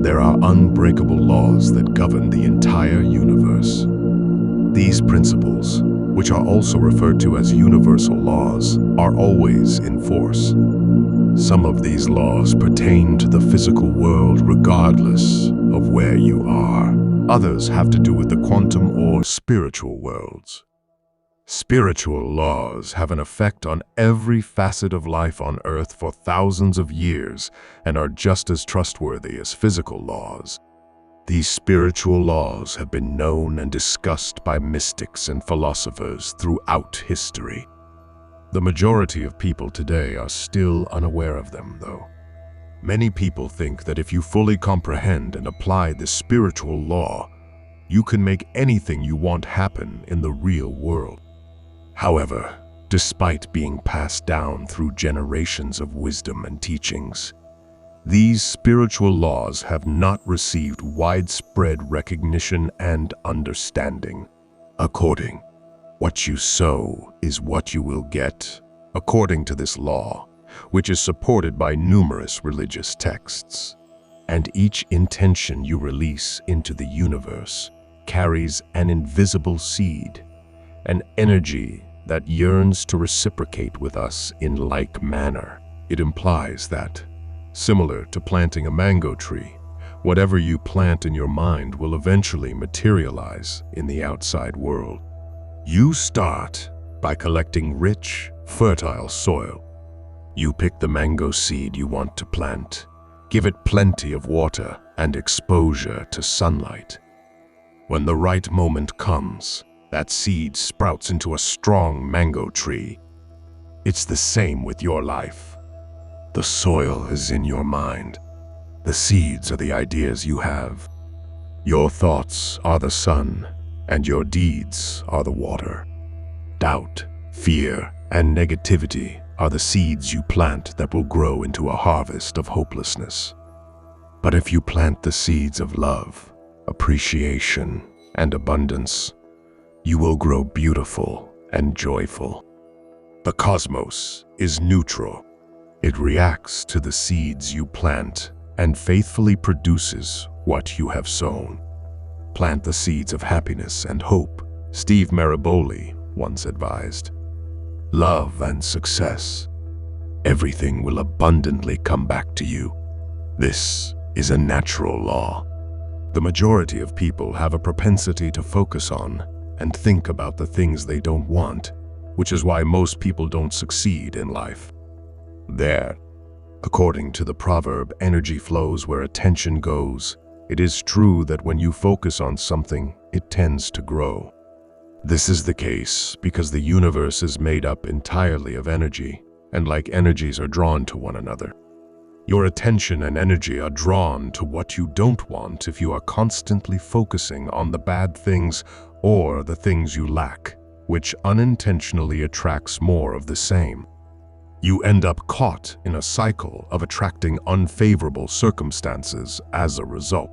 There are unbreakable laws that govern the entire universe. These principles, which are also referred to as universal laws, are always in force. Some of these laws pertain to the physical world regardless of where you are. Others have to do with the quantum or spiritual worlds. Spiritual laws have an effect on every facet of life on Earth for thousands of years and are just as trustworthy as physical laws. These spiritual laws have been known and discussed by mystics and philosophers throughout history. The majority of people today are still unaware of them, though. Many people think that if you fully comprehend and apply this spiritual law, you can make anything you want happen in the real world. However, despite being passed down through generations of wisdom and teachings, these spiritual laws have not received widespread recognition and understanding. According, what you sow is what you will get, according to this law, which is supported by numerous religious texts. And each intention you release into the universe carries an invisible seed, an energy that yearns to reciprocate with us in like manner. It implies that, similar to planting a mango tree, whatever you plant in your mind will eventually materialize in the outside world. You start by collecting rich, fertile soil. You pick the mango seed you want to plant, give it plenty of water and exposure to sunlight. When the right moment comes, that seed sprouts into a strong mango tree. It's the same with your life. The soil is in your mind. The seeds are the ideas you have. Your thoughts are the sun, and your deeds are the water. Doubt, fear, and negativity are the seeds you plant that will grow into a harvest of hopelessness. But if you plant the seeds of love, appreciation, and abundance, you will grow beautiful and joyful. The cosmos is neutral. It reacts to the seeds you plant and faithfully produces what you have sown. Plant the seeds of happiness and hope, Steve Maraboli once advised. Love and success. Everything will abundantly come back to you. This is a natural law. The majority of people have a propensity to focus on and think about the things they don't want, which is why most people don't succeed in life. According to the proverb, energy flows where attention goes. It is true that when you focus on something, it tends to grow. This is the case because the universe is made up entirely of energy, and like energies are drawn to one another. Your attention and energy are drawn to what you don't want if you are constantly focusing on the bad things or the things you lack, which unintentionally attracts more of the same. You end up caught in a cycle of attracting unfavorable circumstances as a result.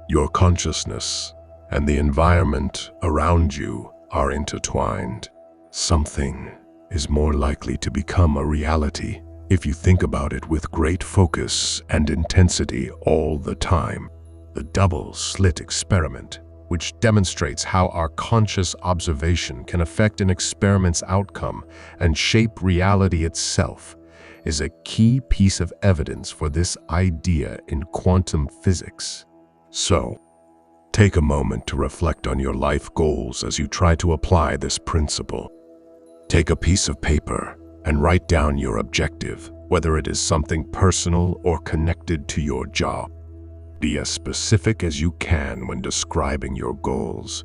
Your consciousness and the environment around you are intertwined. Something is more likely to become a reality if you think about it with great focus and intensity all the time. The double-slit experiment, which demonstrates how our conscious observation can affect an experiment's outcome and shape reality itself, is a key piece of evidence for this idea in quantum physics. So, take a moment to reflect on your life goals as you try to apply this principle. Take a piece of paper and write down your objective, whether it is something personal or connected to your job. Be as specific as you can when describing your goals,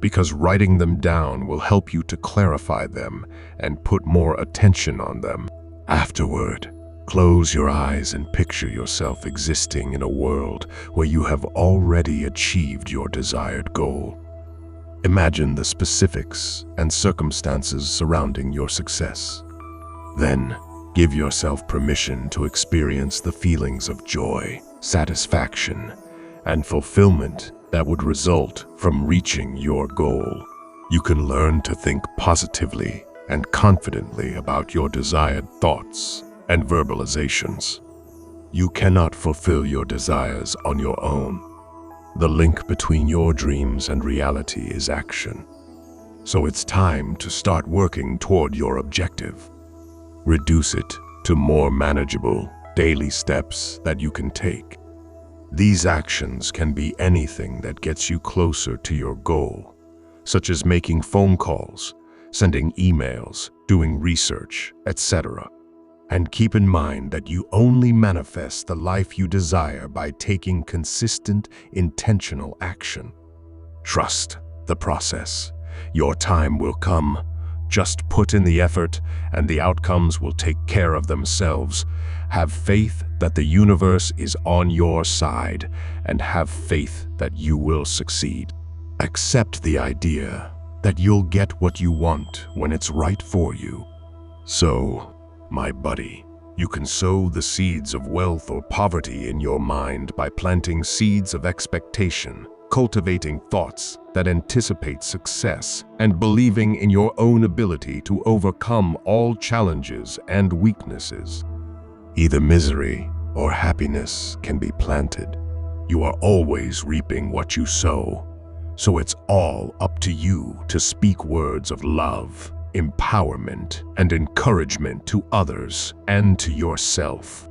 because writing them down will help you to clarify them and put more attention on them. Afterward, close your eyes and picture yourself existing in a world where you have already achieved your desired goal. Imagine the specifics and circumstances surrounding your success. Then, give yourself permission to experience the feelings of joy, satisfaction, and fulfillment that would result from reaching your goal. You can learn to think positively and confidently about your desired thoughts and verbalizations. You cannot fulfill your desires on your own. The link between your dreams and reality is action. So it's time to start working toward your objective. Reduce it to more manageable, daily steps that you can take. These actions can be anything that gets you closer to your goal, such as making phone calls, sending emails, doing research, etc. And keep in mind that you only manifest the life you desire by taking consistent, intentional action. Trust the process. Your time will come. Just put in the effort, and the outcomes will take care of themselves. Have faith that the universe is on your side, and have faith that you will succeed. Accept the idea that you'll get what you want when it's right for you. So, my buddy, you can sow the seeds of wealth or poverty in your mind by planting seeds of expectation, cultivating thoughts that anticipate success, and believing in your own ability to overcome all challenges and weaknesses. Either misery or happiness can be planted. You are always reaping what you sow, so it's all up to you to speak words of love, empowerment, and encouragement to others and to yourself.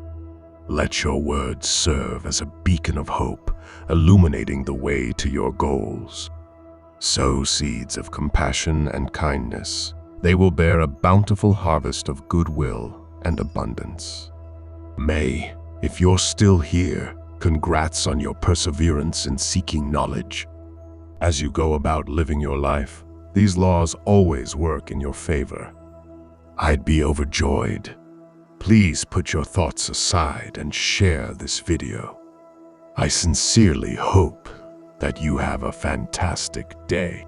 Let your words serve as a beacon of hope, illuminating the way to your goals. Sow seeds of compassion and kindness. They will bear a bountiful harvest of goodwill and abundance. May, if you're still here, congrats on your perseverance in seeking knowledge. As you go about living your life, these laws always work in your favor. I'd be overjoyed. Please put your thoughts aside and share this video. I sincerely hope that you have a fantastic day.